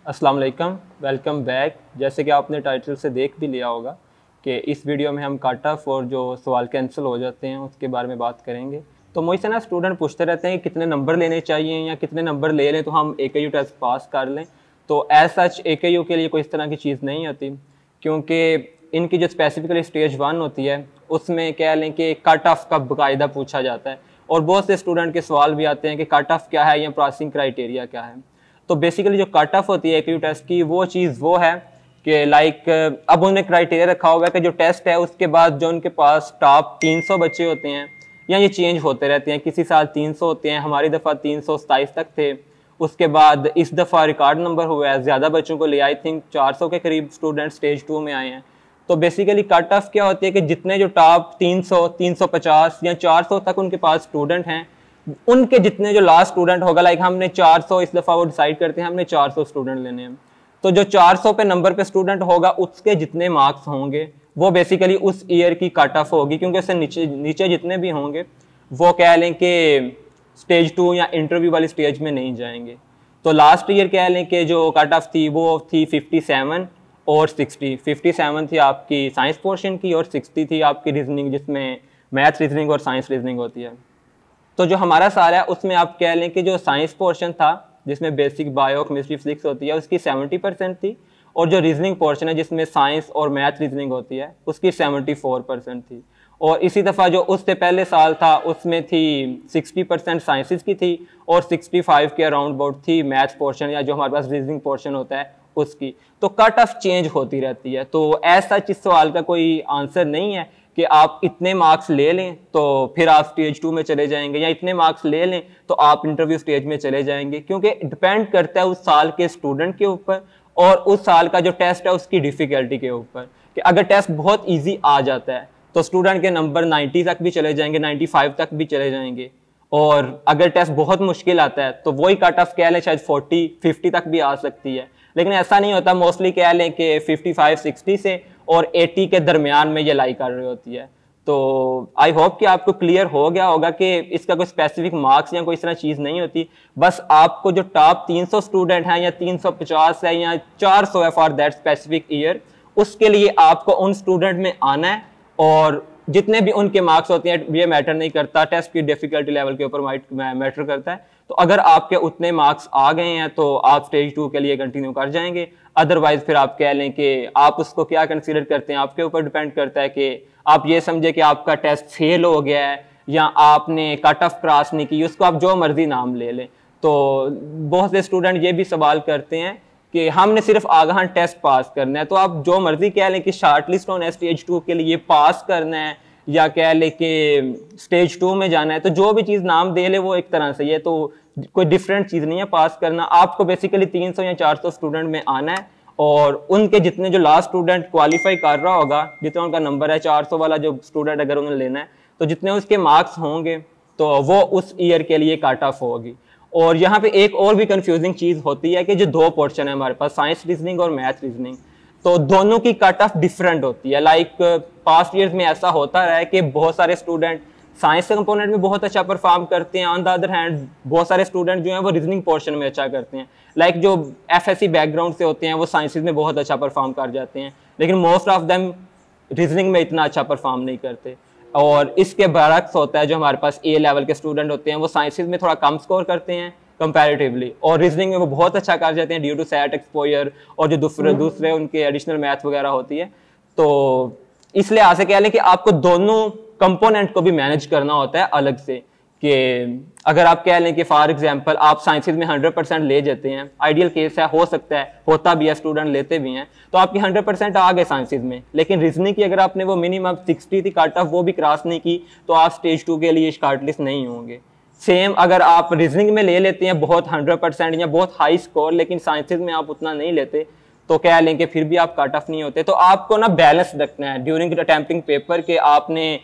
अस्सलाम वालेकुम, welcome back. जैसे कि आपने टाइटल से देख भी लिया होगा कि इस वीडियो में हम कट ऑफ और जो सवाल कैंसिल हो जाते हैं उसके बारे में बात करेंगे। तो मुझसे ना स्टूडेंट पूछते रहते हैं कि कितने नंबर लेने चाहिए या कितने नंबर ले लें तो हम AKU टेस्ट पास कर लें। तो एज सच AKU के लिए कोई इस तरह की चीज़ नहीं होती, क्योंकि इनकी जो स्पेसिफिकली स्टेज 1 होती है उसमें कह लें कि कट ऑफ का बाकायदा पूछा जाता है और बहुत से स्टूडेंट के सवाल भी आते हैं कि कट ऑफ क्या है या पासिंग क्राइटेरिया क्या है। तो बेसिकली जो कट ऑफ होती है AKU टेस्ट की वो चीज़ वो है कि लाइक अब उन्होंने क्राइटेरिया रखा हुआ है कि जो टेस्ट है उसके बाद जो उनके पास टॉप 300 बच्चे होते हैं या ये चेंज होते रहते हैं, किसी साल 300 होते हैं, हमारी दफ़ा 327 तक थे। उसके बाद इस दफ़ा रिकॉर्ड नंबर हुआ है, ज़्यादा बच्चों को ले, आई थिंक 400 के करीब स्टूडेंट स्टेज 2 में आए हैं। तो बेसिकली कट ऑफ क्या होती है कि जितने जो टॉप 300, 350 या 400 तक उनके पास स्टूडेंट हैं, उनके जितने जो लास्ट स्टूडेंट होगा, लाइक हमने 400 इस दफ़ा वो डिसाइड करते हैं हमने 400 स्टूडेंट लेने हैं, तो जो 400 पे नंबर पे स्टूडेंट होगा उसके जितने मार्क्स होंगे वो बेसिकली उस ईयर की कट ऑफ होगी, क्योंकि उससे नीचे जितने भी होंगे वो कह लें कि स्टेज 2 या इंटरव्यू वाली स्टेज में नहीं जाएंगे। तो लास्ट ईयर कह लें कि जो कट ऑफ थी वो थी 57 और 60। 57 थी आपकी साइंस पोर्शन की और 60 थी आपकी रीजनिंग, जिसमें मैथ रीजनिंग और साइंस रीजनिंग होती है। तो जो हमारा साल है उसमें आप कह लें कि जो साइंस पोर्शन था जिसमें बेसिक बायो केमिस्ट्री फिजिक्स होती है उसकी 70% थी, और जो रीजनिंग पोर्शन है जिसमें साइंस और मैथ रीजनिंग होती है उसकी 74% थी। और इसी दफ़ा जो उससे पहले साल था उसमें थी 60% साइंसेस की थी और 65 के अराउंड अबाउट थी मैथ पोर्शन या जो हमारे पास रीजनिंग पोर्शन होता है उसकी। तो कट ऑफ चेंज होती रहती है। तो ऐसा इस सवाल का कोई आंसर नहीं है कि आप इतने मार्क्स ले लें तो फिर आप स्टेज 2 में चले जाएंगे या इतने मार्क्स ले लें तो आप इंटरव्यू स्टेज में चले जाएंगे, क्योंकि डिपेंड करता है उस साल के स्टूडेंट के ऊपर और उस साल का जो टेस्ट है उसकी डिफिकल्टी के ऊपर। कि अगर टेस्ट बहुत ईजी आ जाता है तो स्टूडेंट के नंबर 90 तक भी चले जाएंगे, 95 तक भी चले जाएंगे, और अगर टेस्ट बहुत मुश्किल आता है तो वही कट ऑफ कह लें शायद 40-50 तक भी आ सकती है। लेकिन ऐसा नहीं होता, मोस्टली कह लें कि 55-60 से और 80 के दरमियान में ये लाई कर रही होती है। तो आई होप कि आपको क्लियर हो गया होगा कि इसका कोई स्पेसिफिक मार्क्स या कोई इस तरह चीज़ नहीं होती। बस आपको जो टॉप 300 स्टूडेंट हैं या 350 है या 400 है फॉर दैट स्पेसिफिक ईयर, उसके लिए आपको उन स्टूडेंट में आना है और जितने भी उनके मार्क्स होते हैं ये मैटर नहीं करता, टेस्ट की डिफिकल्टी लेवल के ऊपर मैटर करता है। तो अगर आपके उतने मार्क्स आ गए हैं तो आप स्टेज 2 के लिए कंटिन्यू कर जाएंगे, अदरवाइज फिर आप कह लें कि आप उसको क्या कंसीडर करते हैं, आपके ऊपर डिपेंड करता है कि आप ये समझे कि आपका टेस्ट फेल हो गया है या आपने कट ऑफ क्रॉस नहीं की, उसको आप जो मर्जी नाम ले लें। तो बहुत से स्टूडेंट ये भी सवाल करते हैं कि हमने सिर्फ आगाह टेस्ट पास करना है, तो आप जो मर्जी कह लें कि शार्ट लिस्ट होना है स्टेज 2 के लिए, पास करना है या कह लें कि स्टेज 2 में जाना है, तो जो भी चीज़ नाम दे ले वो एक तरह से, ये तो कोई डिफरेंट चीज़ नहीं है पास करना। आपको बेसिकली 300 या 400 स्टूडेंट में आना है और उनके जितने जो लास्ट स्टूडेंट क्वालिफाई कर रहा होगा, जितना उनका नंबर है 400 वाला जो स्टूडेंट अगर उन्हें लेना है तो जितने उसके मार्क्स होंगे तो वो उस ईयर के लिए कट ऑफ होगी। और यहाँ पे एक और भी कंफ्यूजिंग चीज़ होती है कि जो दो पोर्शन है हमारे पास, साइंस रीजनिंग और मैथ रीजनिंग, तो दोनों की कट ऑफ डिफरेंट होती है। लाइक पास्ट ईयर्स में ऐसा होता रहा है कि बहुत सारे स्टूडेंट साइंस के कंपोनेंट में बहुत अच्छा परफॉर्म करते हैं, ऑन द अदर हैंड बहुत सारे स्टूडेंट जो हैं वो रीजनिंग पोर्शन में अच्छा करते हैं। लाइक जो FSC बैकग्राउंड से होते हैं वो साइंसेज में बहुत अच्छा परफॉर्म कर जाते हैं, लेकिन मोस्ट ऑफ देम रीजनिंग में इतना अच्छा परफॉर्म नहीं करते। और इसके बरक्स होता है, जो हमारे पास A लेवल के स्टूडेंट होते हैं वो साइंसेज में थोड़ा कम स्कोर करते हैं कंपैरेटिवली, और रीजनिंग में वो बहुत अच्छा कर जाते हैं ड्यू टू सेट एक्सपोजर और जो दूसरे उनके एडिशनल मैथ वगैरह होती है। तो इसलिए आसे कह लें कि आपको दोनों कंपोनेंट को भी मैनेज करना होता है अलग से। कि अगर आप कह लें कि फॉर एग्जांपल आप साइंसेज में 100% ले जाते हैं, आइडियल केस है, हो सकता है, होता भी है, स्टूडेंट लेते भी हैं, तो आपकी 100% आ गए साइंसेज में, लेकिन रीजनिंग की अगर आपने वो मिनिमम 60 थी कट ऑफ वो भी क्रॉस नहीं की तो आप स्टेज 2 के लिए शॉर्ट लिस्ट नहीं होंगे। सेम अगर आप रीजनिंग में ले लेते हैं बहुत 100% या बहुत हाई स्कोर, लेकिन साइंसेज में आप उतना नहीं लेते, तो कह लें कि फिर भी आप कट ऑफ नहीं होते। तो आपको ना बैलेंस रखना है ड्यूरिंग अटेम्प्टिंग पेपर के, आपने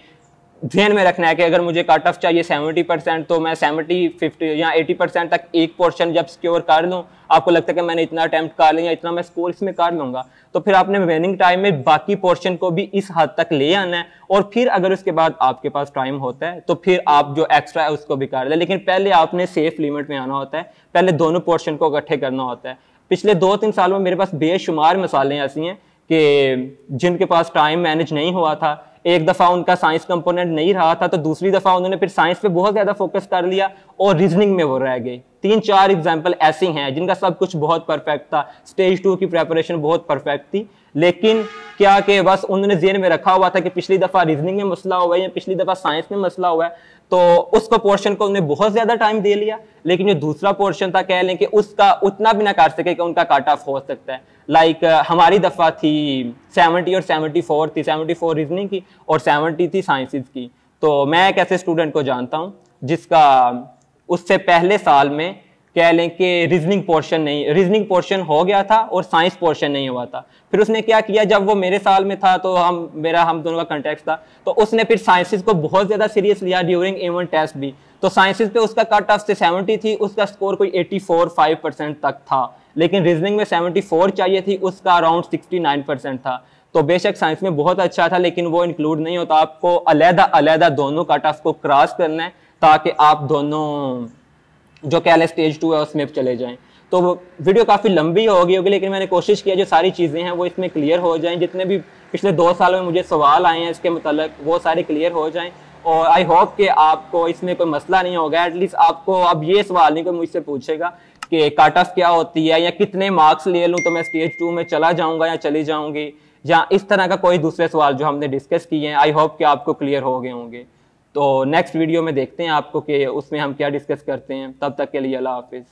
ध्यान में रखना है कि अगर मुझे कट ऑफ चाहिए 70% तो मैं 70, 50 या 80% तक एक पोर्शन जब सिक्योर कर लूँ, आपको लगता है कि मैंने इतना अटेम्प्ट कर लिया, इतना मैं स्कोर इसमें कर लूँगा, तो फिर आपने रिमेनिंग टाइम में बाकी पोर्शन को भी इस हद तक ले आना है, और फिर अगर उसके बाद आपके पास टाइम होता है तो फिर आप जो एक्स्ट्रा है उसको भी कर लें। लेकिन पहले आपने सेफ लिमिट में आना होता है, पहले दोनों पोर्शन को इकट्ठे करना होता है। पिछले 2-3 सालों में मेरे पास बेशुमार मिसालें ऐसी हैं कि जिनके पास टाइम मैनेज नहीं हुआ था, एक दफ़ा उनका साइंस कंपोनेंट नहीं रहा था तो दूसरी दफ़ा उन्होंने फिर साइंस पे बहुत ज़्यादा फोकस कर लिया और रीजनिंग में वो रह गए। 3-4 एग्जाम्पल ऐसी हैं जिनका सब कुछ बहुत परफेक्ट था, स्टेज 2 की प्रेपरेशन बहुत परफेक्ट थी, लेकिन क्या कि बस उन्होंने जेहन में रखा हुआ था कि पिछली दफ़ा रीजनिंग में मसला हुआ है या पिछली दफ़ा साइंस में मसला हुआ है, तो उसको पोर्शन को उन्होंने बहुत ज़्यादा टाइम दे लिया, लेकिन जो दूसरा पोर्शन था कह लें कि उसका उतना भी ना कर सके कि उनका काट ऑफ हो सकता है। लाइक हमारी दफ़ा थी 70 और 74 थी, 74 रीजनिंग की और 70 थी साइंसेज की। तो मैं एक ऐसे स्टूडेंट को जानता हूँ जिसका उससे पहले साल में कह लें कि रीजनिंग पोर्शन हो गया था और साइंस पोर्शन नहीं हुआ था। फिर उसने क्या किया, जब वो मेरे साल में था तो हम दोनों का कंटेक्स्ट था, तो उसने फिर साइंसेज को बहुत ज़्यादा सीरियस लिया ड्यूरिंग A1 टेस्ट भी। तो साइंसेज पे उसका कट ऑफ से 70 थी, उसका स्कोर कोई 84-5% तक था, लेकिन रीजनिंग में 74 चाहिए थी, उसका अराउंड 69% था। तो बेशक साइंस में बहुत अच्छा था लेकिन वो इंक्लूड नहीं होता, आपको अलग-अलग दोनों कट ऑफ को क्रॉस करना है ताकि आप दोनों जो कह लें स्टेज 2 है उसमें चले जाएं। तो वीडियो काफ़ी लंबी होगी लेकिन मैंने कोशिश किया जो सारी चीज़ें हैं वो इसमें क्लियर हो जाएं, जितने भी पिछले 2 सालों में मुझे सवाल आए हैं इसके मतलब वो सारे क्लियर हो जाएं। और आई होप कि आपको इसमें कोई मसला नहीं होगा, एटलीस्ट आपको अब ये सवाल नहीं कोई मुझसे पूछेगा कि कट ऑफ क्या होती है या कितने मार्क्स ले लूँ तो मैं स्टेज 2 में चला जाऊँगा या चली जाऊँगी, या इस तरह का कोई दूसरे सवाल जो हमने डिस्कस किए हैं। आई होप कि आपको क्लियर हो गए होंगे। तो नेक्स्ट वीडियो में देखते हैं आपको कि उसमें हम क्या डिस्कस करते हैं। तब तक के लिए अल्लाह हाफिज़।